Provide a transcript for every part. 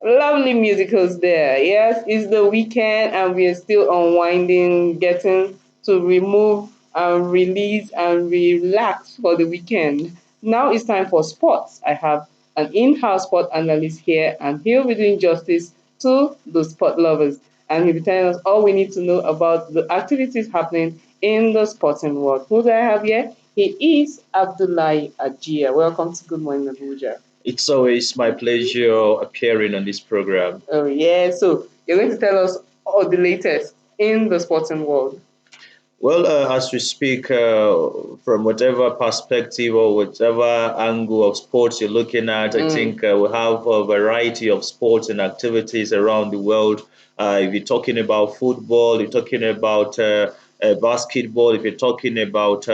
Lovely musicals there. Yes, it's the weekend and we are still unwinding, getting to remove and release and relax for the weekend. Now it's time for sports. I have an in-house sport analyst here and he'll be doing justice to the sport lovers. And he'll be telling us all we need to know about the activities happening in the sporting world. Who do I have here? He is Abdullahi Ajia. Welcome to Good Morning Abuja. It's always my pleasure appearing on this program. Oh, yeah. So you're going to tell us all the latest in the sporting world. Well, as we speak, from whatever perspective or whatever angle of sports you're looking at, I think we have a variety of sports and activities around the world. If you're talking about football, you're talking about basketball, if you're talking about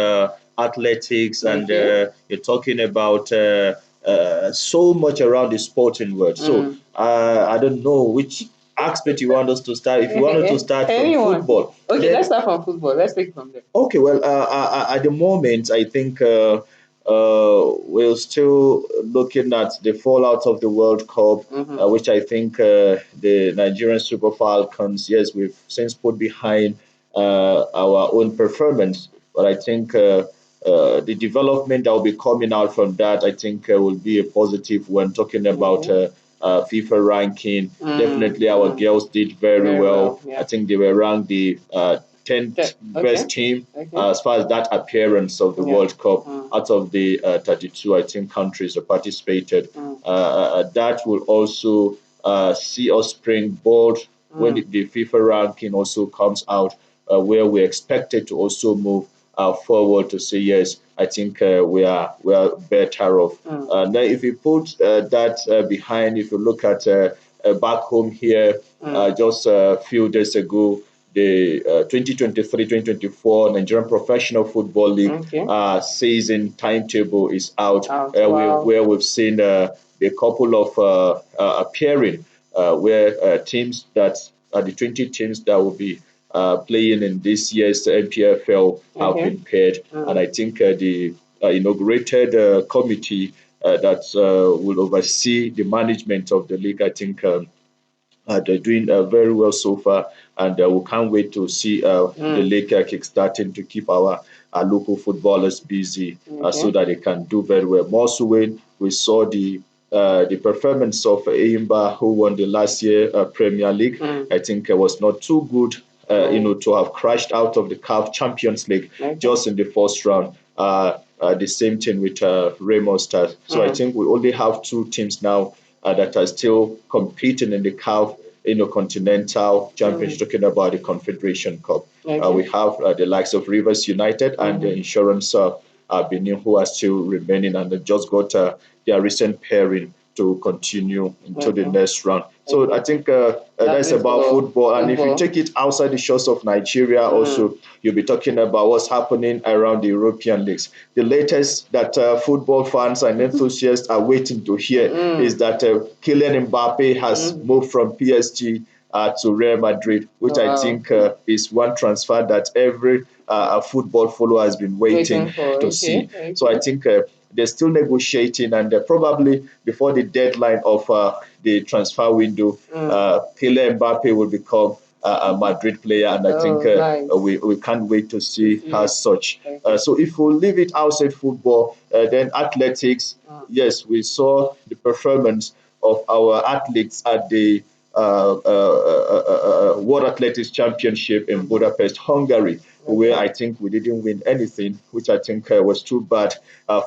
athletics, and you're talking about so much around the sporting world. So I don't know which aspect you want us to start. If you want us to start from Anyone. football, Okay, then let's start from football. Let's take it from there. okay, well, at the moment, I think we're still looking at the fallout of the World Cup, which I think the Nigerian Super Falcons, yes, we've since put behind our own performance. But I think the development that will be coming out from that, I think, will be a positive when talking about FIFA ranking. Definitely, our girls did very well. Yeah. I think they were ranked the 10th best team as far as that appearance of the World Cup out of the 32, I think, countries that participated. That will also see us springboard when the FIFA ranking also comes out, where we're expected to also move forward to say yes. I think we are better off. Now, if you put that behind, if you look at back home here, just a few days ago, the 2023-2024 Nigerian Professional Football League season timetable is out, Wow. where we've seen a couple of appearing, where teams that are the 20 teams that will be playing in this year's NPFL have been paired. And I think the inaugurated committee that will oversee the management of the league, I think they're doing very well so far, and we can't wait to see the league kick-starting to keep our local footballers busy so that they can do very well. More so when we saw the performance of Eimba, who won the last year Premier League. I think it was not too good, to have crashed out of the CAF Champions League just in the first round. The same thing with Remo Stars. So I think we only have two teams now that are still competing in the CAF Continental Championship, talking about the Confederation Cup. We have the likes of Rivers United and the Insurance Benin, who are still remaining, and they just got their recent pairing to continue into the next round. So I think that's about football. And if you take it outside the shores of Nigeria, also, you'll be talking about what's happening around the European leagues. The latest that football fans and enthusiasts are waiting to hear is that Kylian Mbappe has moved from PSG to Real Madrid, which I think is one transfer that every football follower has been waiting to see. So I think they're still negotiating, and probably before the deadline of the transfer window, Kylian Mbappe will become a Madrid player, and I think we can't wait to see as such. So if we leave it outside football, then athletics, yes, we saw the performance of our athletes at the World Athletics Championship in Budapest, Hungary, where I think we didn't win anything, which I think was too bad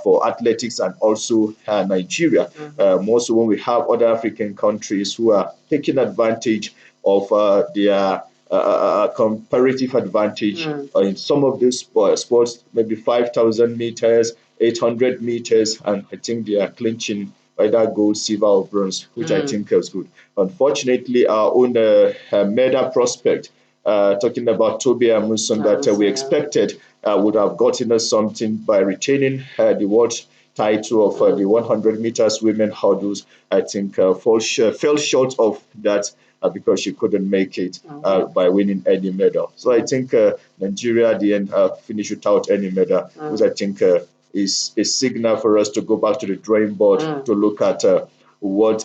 for athletics and also Nigeria. Mostly when we have other African countries who are taking advantage of their comparative advantage in some of these sports, maybe 5,000 meters, 800 meters, and I think they are clinching either gold, silver, or bronze, which I think is good. Unfortunately, our own medal prospect, talking about Toby Amuson, that we expected would have gotten us something by retaining the world title of the 100 meters women hurdles, I think fell short of that because she couldn't make it by winning any medal. So I think Nigeria at the end finished without any medal, which I think is a signal for us to go back to the drawing board to look at what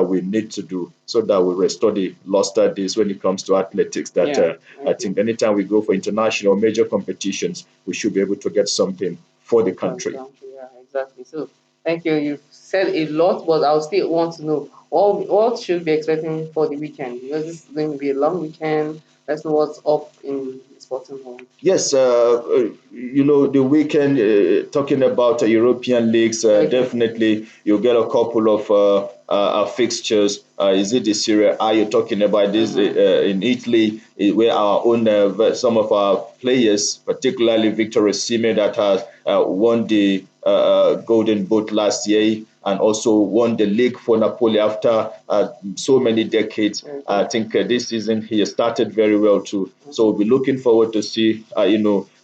we need to do so that we restore the luster days when it comes to athletics. That Yeah. I think anytime we go for international major competitions, we should be able to get something for the country. Yeah, exactly. So thank you. You've said a lot, but I'll still want to know what should we be expecting for the weekend? Because this is going to be a long weekend. Let's know what's up in the sporting world. Yes, the weekend, talking about European leagues, definitely you'll get a couple of fixtures. Is it the Serie A you're talking about? This in Italy, where our own some of our players, particularly Victor Osimhen, that has won the Golden Boot last year and also won the league for Napoli after so many decades. I think this season he has started very well too. So we'll be looking forward to see,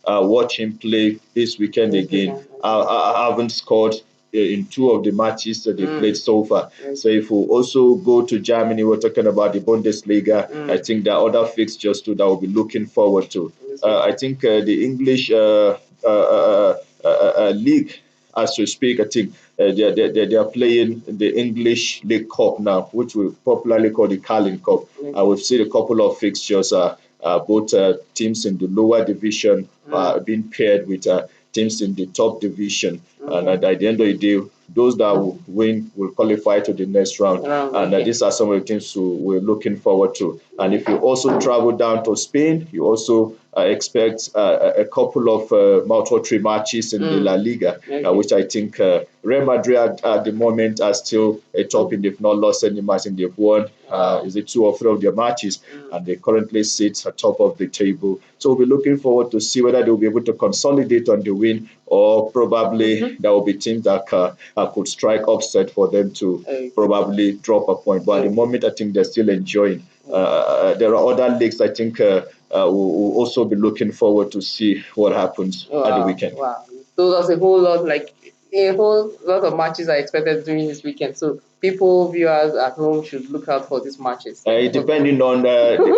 watch him play this weekend again. I haven't scored in two of the matches that they played so far. So if we also go to Germany, we're talking about the Bundesliga. I think there are other fixtures too that we'll be looking forward to. I think the English league, as we speak, I think they are playing the English League Cup now, which we popularly call the Carling Cup. We've seen a couple of fixtures, both teams in the lower division being paired with teams in the top division. And at the end of the day, those that will win will qualify to the next round. And these are some of the things we're looking forward to. And if you also travel down to Spain, you also expect a couple of mouthwatering matches in the La Liga, which I think Real Madrid at the moment are still a top in. They've not lost any match and they've won. Is it 2 or 3 of their matches? And they currently sit at top of the table. So we'll be looking forward to see whether they'll be able to consolidate on the win, or probably there will be teams that could strike upset for them to probably drop a point. But at the moment, I think they're still enjoying. There are other leagues I think we'll also be looking forward to see what happens at the weekend. Wow, you told us a whole lot, like a whole lot of matches are expected during this weekend. So people, viewers at home should look out for these matches. Depending on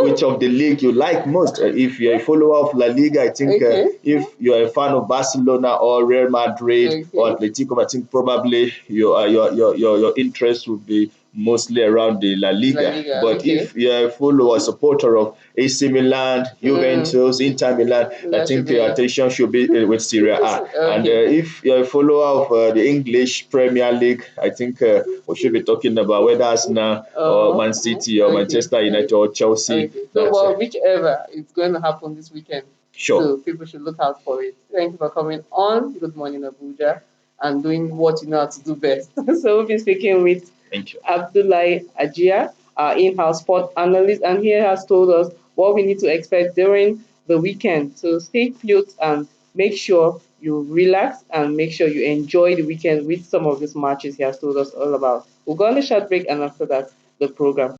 which of the league you like most. If you're a follower of La Liga, I think if you're a fan of Barcelona or Real Madrid or Atletico, I think probably your interest would be mostly around the La Liga. But if you're a follower, supporter of AC Milan, Juventus, Inter Milan, I think your attention should be with Serie A. And if you're a follower of the English Premier League, I think we should be talking about whether Arsenal or Man City or Manchester United or Chelsea. So, well, whichever is going to happen this weekend. Sure. So people should look out for it. Thank you for coming on. Good morning, Abuja, and doing what you know how to do best. So we've been speaking with Abdullahi Ajia, our in-house sport analyst, and he has told us what we need to expect during the weekend. So stay put and make sure you relax and make sure you enjoy the weekend with some of these matches he has told us all about. We'll go on a short break, and after that, the program.